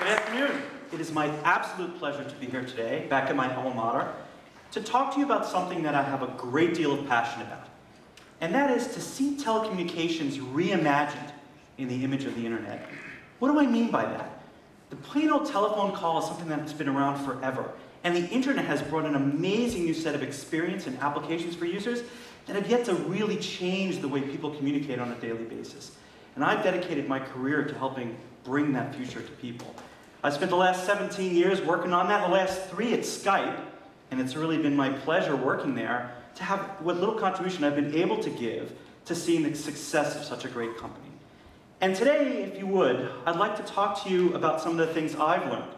Good afternoon. It is my absolute pleasure to be here today, back at my alma mater, to talk to you about something that I have a great deal of passion about. And that is to see telecommunications reimagined in the image of the internet. What do I mean by that? The plain old telephone call is something that's been around forever. And the internet has brought an amazing new set of experience and applications for users that have yet to really change the way people communicate on a daily basis. And I've dedicated my career to helping bring that future to people. I spent the last 17 years working on that, the last 3 at Skype, and it's really been my pleasure working there to have what little contribution I've been able to give to seeing the success of such a great company. And today, if you would, I'd like to talk to you about some of the things I've learned,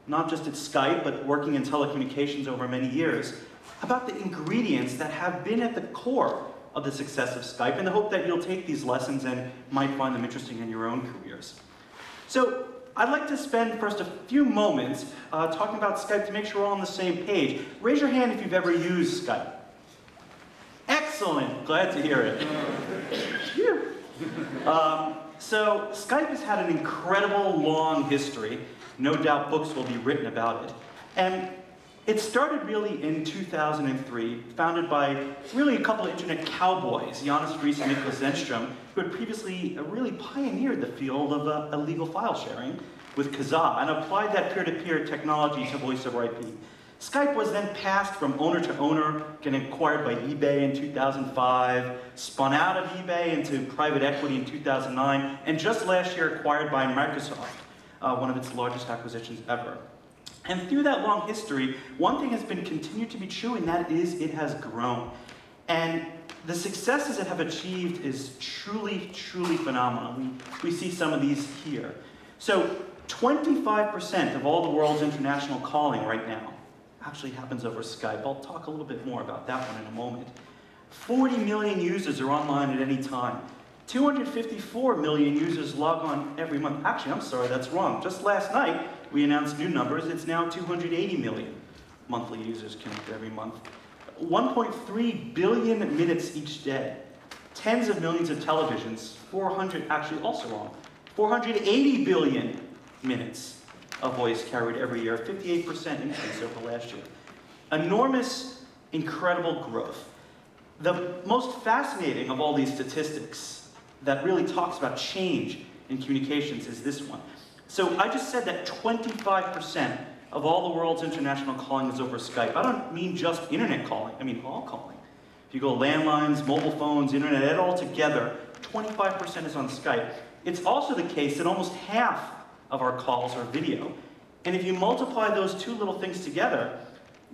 not just at Skype, but working in telecommunications over many years, about the ingredients that have been at the core of the success of Skype, in the hope that you'll take these lessons and might find them interesting in your own careers. So I'd like to spend first a few moments talking about Skype to make sure we're all on the same page. Raise your hand if you've ever used Skype. Excellent, glad to hear it. So Skype has had an incredible long history. No doubt books will be written about it. And it started really in 2003, founded by really a couple of internet cowboys, Jonas Fries and Nicholas Zenstrom, who had previously really pioneered the field of illegal file sharing with Kazaa and applied that peer-to-peer technology to voice over IP. Skype was then passed from owner to owner, getting acquired by eBay in 2005, spun out of eBay into private equity in 2009, and just last year acquired by Microsoft, one of its largest acquisitions ever. And through that long history, one thing has been continued to be true, and that is it has grown. And the successes it have achieved is truly, truly phenomenal. We see some of these here. So 25% of all the world's international calling right now actually happens over Skype. I'll talk a little bit more about that one in a moment. 40 million users are online at any time. 254 million users log on every month. Actually, I'm sorry, that's wrong. Just last night, we announced new numbers. It's now 280 million monthly users connected every month. 1.3 billion minutes each day. Tens of millions of televisions. 400, actually also wrong. 480 billion minutes of voice carried every year. 58% increase over last year. Enormous, incredible growth. The most fascinating of all these statistics that really talks about change in communications is this one. So I just said that 25% of all the world's international calling is over Skype. I don't mean just internet calling, I mean all calling. If you go landlines, mobile phones, internet, it all together, 25% is on Skype. It's also the case that almost half of our calls are video. And if you multiply those two little things together,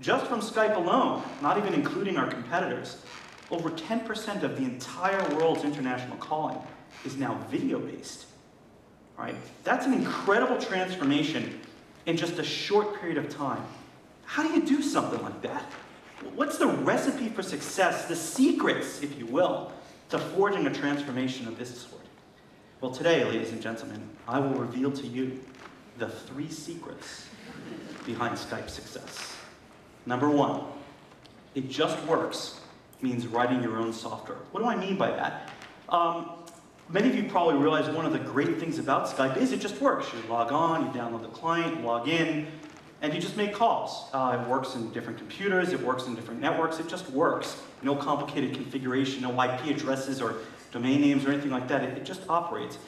just from Skype alone, not even including our competitors, over 10% of the entire world's international calling is now video-based. Right? That's an incredible transformation in just a short period of time. How do you do something like that? What's the recipe for success, the secrets, if you will, to forging a transformation of this sort? Well, today, ladies and gentlemen, I will reveal to you the 3 secrets behind Skype's success. Number 1, it just works means writing your own software. What do I mean by that? Many of you probably realize one of the great things about Skype is it just works. You log on, you download the client, log in, and you just make calls. It works in different computers, it works in different networks, it just works. No complicated configuration, no IP addresses or domain names or anything like that. It just operates.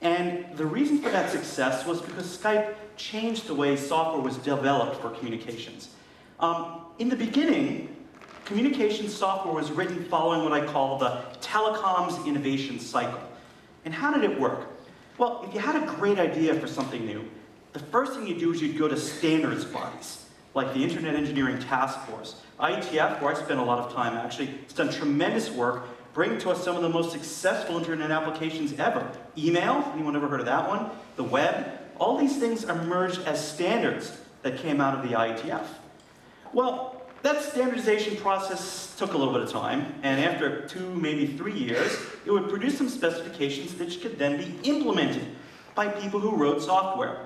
And the reason for that success was because Skype changed the way software was developed for communications. In the beginning, communications software was written following what I call the telecoms innovation cycle. And how did it work? Well, if you had a great idea for something new, the first thing you do is you'd go to standards bodies, like the Internet Engineering Task Force. IETF, where I spent a lot of time actually, has done tremendous work bringing to us some of the most successful internet applications ever. Email, anyone ever heard of that one? The web, all these things emerged as standards that came out of the IETF. Well, that standardization process took a little bit of time, and after 2, maybe 3 years, it would produce some specifications that could then be implemented by people who wrote software.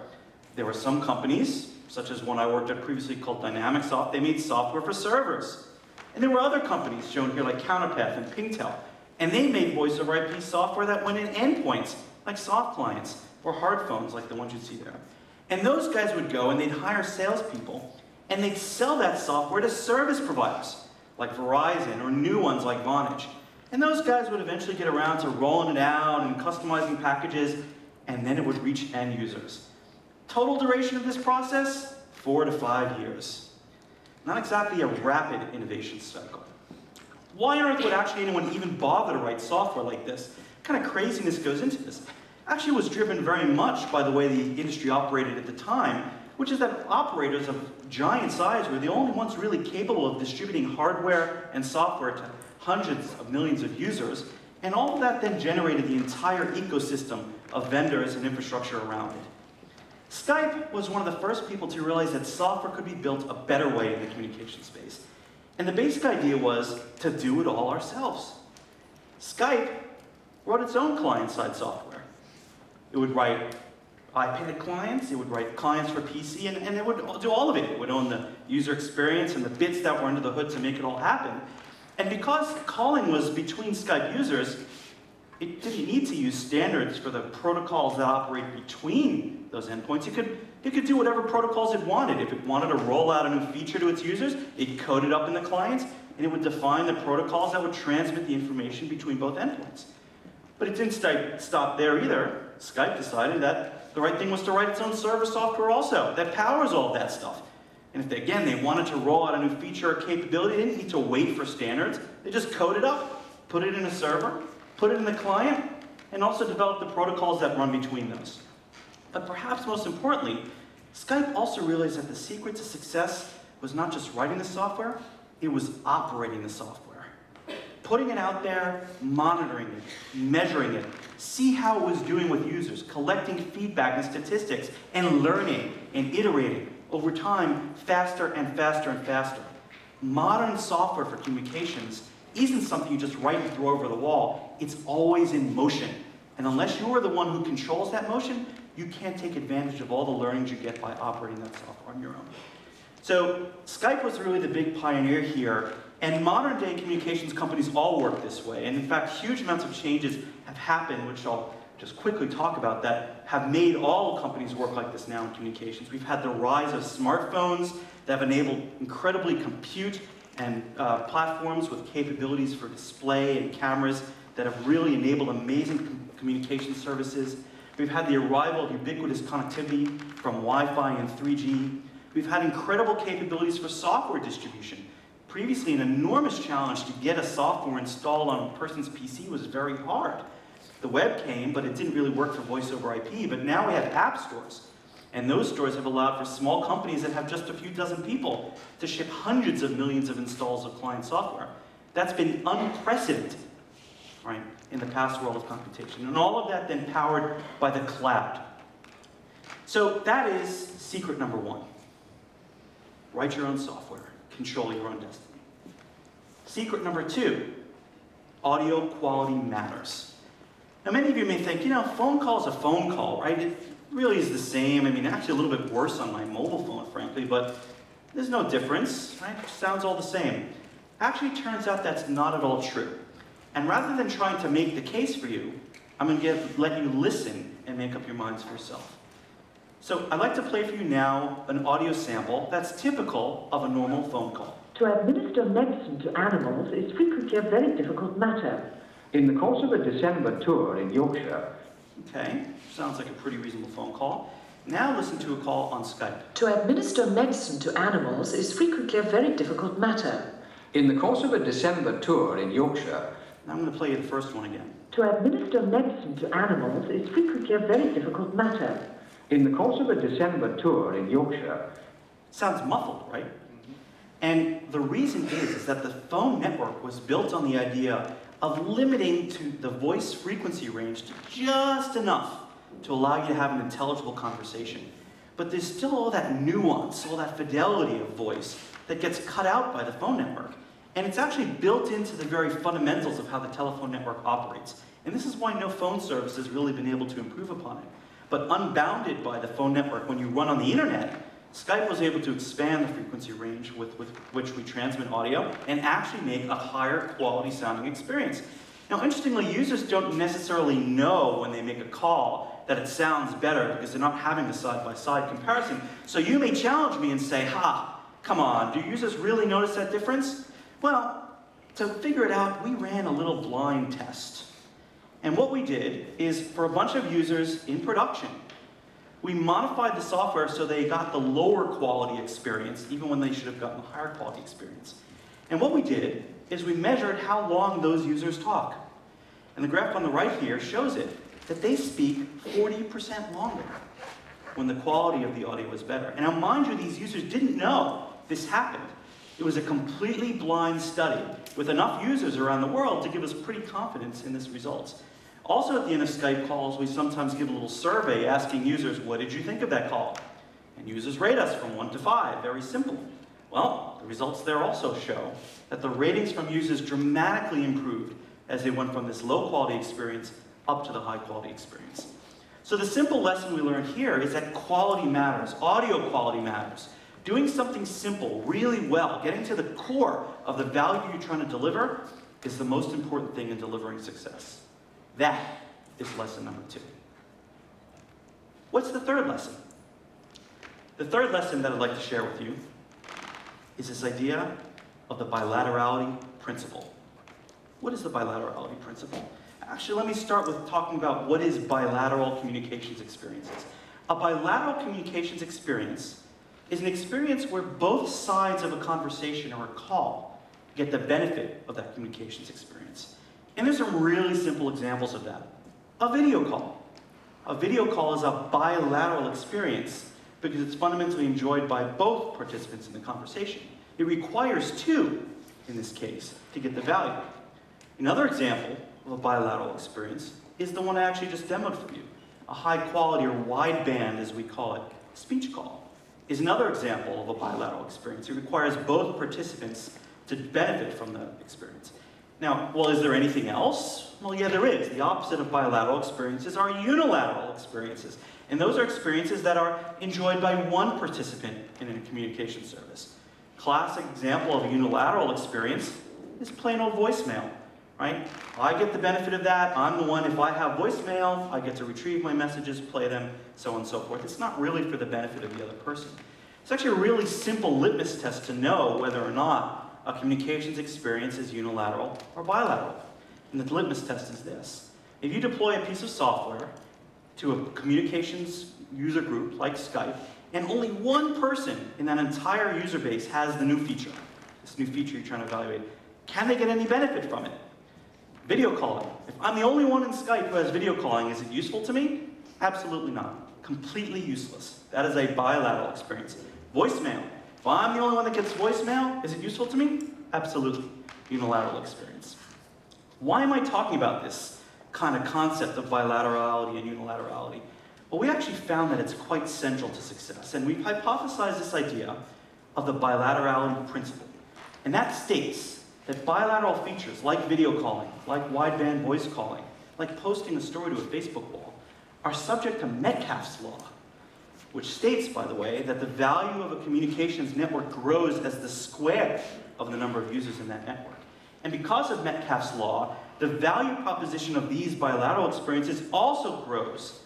There were some companies, such as one I worked at previously called dynamicsoft, they made software for servers. And there were other companies shown here like Counterpath and Pingtel, and they made voice over IP software that went in endpoints, like soft clients, or hard phones like the ones you see there. And those guys would go and they'd hire salespeople, and they'd sell that software to service providers, like Verizon, or new ones like Vonage. And those guys would eventually get around to rolling it out and customizing packages, and then it would reach end users. Total duration of this process, 4 to 5 years. Not exactly a rapid innovation cycle. Why on earth would actually anyone even bother to write software like this? What kind of craziness goes into this? Actually, it was driven very much by the way the industry operated at the time, which is that operators of giant size were the only ones really capable of distributing hardware and software to hundreds of millions of users, and all of that then generated the entire ecosystem of vendors and infrastructure around it. Skype was one of the first people to realize that software could be built a better way in the communication space. And the basic idea was to do it all ourselves. Skype wrote its own client-side software. It would write iPad clients, it would write clients for PC, and it would do all of it. It would own the user experience and the bits that were under the hood to make it all happen. And because calling was between Skype users, it didn't need to use standards for the protocols that operate between those endpoints. It could do whatever protocols it wanted. If it wanted to roll out a new feature to its users, it coded up in the clients, and it would define the protocols that would transmit the information between both endpoints. But it didn't stop there either. Skype decided that the right thing was to write its own server software also that powers all of that stuff. And if they wanted to roll out a new feature or capability, they didn't need to wait for standards. They just code it up, put it in a server, put it in the client, and also develop the protocols that run between those. But perhaps most importantly, Skype also realized that the secret to success was not just writing the software, it was operating the software. Putting it out there, monitoring it, measuring it, see how it was doing with users, collecting feedback and statistics, and learning and iterating over time faster and faster and faster. Modern software for communications isn't something you just write and throw over the wall. It's always in motion. And unless you are the one who controls that motion, you can't take advantage of all the learnings you get by operating that software on your own. So Skype was really the big pioneer here, and modern day communications companies all work this way. And in fact, huge amounts of changes have happened, which I'll just quickly talk about, that have made all companies work like this now in communications. We've had the rise of smartphones that have enabled incredibly compute and platforms with capabilities for display and cameras that have really enabled amazing communication services. We've had the arrival of ubiquitous connectivity from Wi-Fi and 3G. We've had incredible capabilities for software distribution. Previously, an enormous challenge to get a software installed on a person's PC was very hard. The web came, but it didn't really work for voice over IP, but now we have app stores. And those stores have allowed for small companies that have just a few dozen people to ship hundreds of millions of installs of client software. That's been unprecedented, right, in the past world of computation. And all of that then powered by the cloud. So that is secret number one. Write your own software. Control your own destiny. Secret number two, audio quality matters. Now many of you may think, phone call is a phone call, right? It really is the same. I mean, actually a little bit worse on my mobile phone, frankly, but there's no difference, right? It sounds all the same. Actually, it turns out that's not at all true. And rather than trying to make the case for you, I'm going to let you listen and make up your minds for yourself. So I'd like to play for you now an audio sample that's typical of a normal phone call. To administer medicine to animals is frequently a very difficult matter. In the course of a December tour in Yorkshire. Okay, sounds like a pretty reasonable phone call. Now listen to a call on Skype. To administer medicine to animals is frequently a very difficult matter. In the course of a December tour in Yorkshire. Now I'm going to play you the first one again. To administer medicine to animals is frequently a very difficult matter. In the course of a December tour in Yorkshire. Sounds muffled, right? And the reason is that the phone network was built on the idea of limiting to the voice frequency range to just enough to allow you to have an intelligible conversation. But there's still all that nuance, all that fidelity of voice that gets cut out by the phone network. And it's actually built into the very fundamentals of how the telephone network operates. And this is why no phone service has really been able to improve upon it. But unbounded by the phone network, when you run on the internet, Skype was able to expand the frequency range with which we transmit audio and actually make a higher quality sounding experience. Now, interestingly, users don't necessarily know when they make a call that it sounds better because they're not having a side-by-side comparison. So you may challenge me and say, ha, come on, do users really notice that difference? Well, to figure it out, we ran a little blind test. And what we did is, for a bunch of users in production, we modified the software so they got the lower quality experience, even when they should have gotten the higher quality experience. And what we did is we measured how long those users talk. And the graph on the right here shows it, that they speak 40% longer when the quality of the audio is better. And now, mind you, these users didn't know this happened. It was a completely blind study with enough users around the world to give us pretty confidence in this results. Also, at the end of Skype calls, we sometimes give a little survey asking users, what did you think of that call? And users rate us from 1 to 5, very simple. Well, the results there also show that the ratings from users dramatically improved as they went from this low-quality experience up to the high-quality experience. So the simple lesson we learned here is that quality matters, audio quality matters. Doing something simple really well, getting to the core of the value you're trying to deliver, is the most important thing in delivering success. That is lesson number 2. What's the third lesson? The third lesson that I'd like to share with you is this idea of the bilaterality principle. What is the bilaterality principle? Actually, let me start with talking about what is bilateral communications experiences. A bilateral communications experience is an experience where both sides of a conversation or a call get the benefit of that communications experience. And there's some really simple examples of that. A video call. A video call is a bilateral experience because it's fundamentally enjoyed by both participants in the conversation. It requires 2, in this case, to get the value. Another example of a bilateral experience is the one I actually just demoed for you. A high quality or wideband, as we call it, speech call is another example of a bilateral experience. It requires both participants to benefit from the experience. Now, well, is there anything else? Well, yeah, there is. The opposite of bilateral experiences are unilateral experiences. And those are experiences that are enjoyed by one participant in a communication service. Classic example of a unilateral experience is plain old voicemail, right? I get the benefit of that. I'm the one, if I have voicemail, I get to retrieve my messages, play them, so on and so forth. It's not really for the benefit of the other person. It's actually a really simple litmus test to know whether or not a communications experience is unilateral or bilateral. And the litmus test is this. If you deploy a piece of software to a communications user group like Skype, and only one person in that entire user base has the new feature, this new feature you're trying to evaluate, can they get any benefit from it? Video calling. If I'm the only one in Skype who has video calling, is it useful to me? Absolutely not. Completely useless. That is a bilateral experience. Voicemail. If I'm the only one that gets voicemail, is it useful to me? Absolutely. Unilateral experience. Why am I talking about this kind of concept of bilaterality and unilaterality? Well, we actually found that it's quite central to success, and we've hypothesized this idea of the bilaterality principle. And that states that bilateral features like video calling, like wideband voice calling, like posting a story to a Facebook wall, are subject to Metcalfe's law, which states, by the way, that the value of a communications network grows as the square of the number of users in that network. And because of Metcalfe's law, the value proposition of these bilateral experiences also grows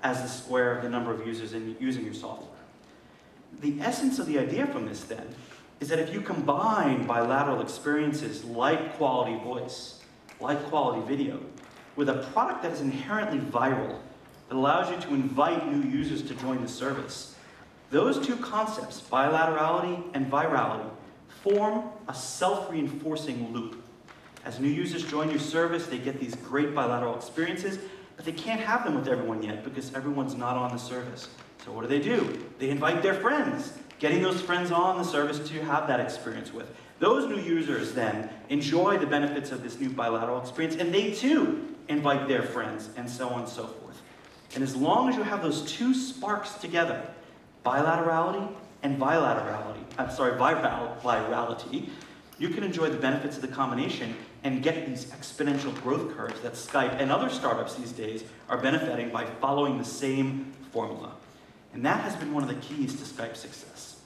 as the square of the number of users in using your software. The essence of the idea from this, then, is that if you combine bilateral experiences like quality voice, like quality video, with a product that is inherently viral, that allows you to invite new users to join the service, those two concepts, bilaterality and virality, form a self-reinforcing loop. As new users join your service, they get these great bilateral experiences, but they can't have them with everyone yet because everyone's not on the service. So what do? They invite their friends, getting those friends on the service to have that experience with. Those new users then enjoy the benefits of this new bilateral experience, and they too invite their friends, and so on and so forth. And as long as you have those two sparks together, bilaterality and virality, you can enjoy the benefits of the combination and get these exponential growth curves that Skype and other startups these days are benefiting by following the same formula. And that has been one of the keys to Skype's success.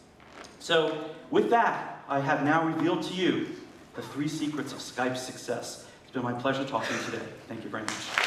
So with that, I have now revealed to you the 3 secrets of Skype's success. It's been my pleasure talking today. Thank you very much.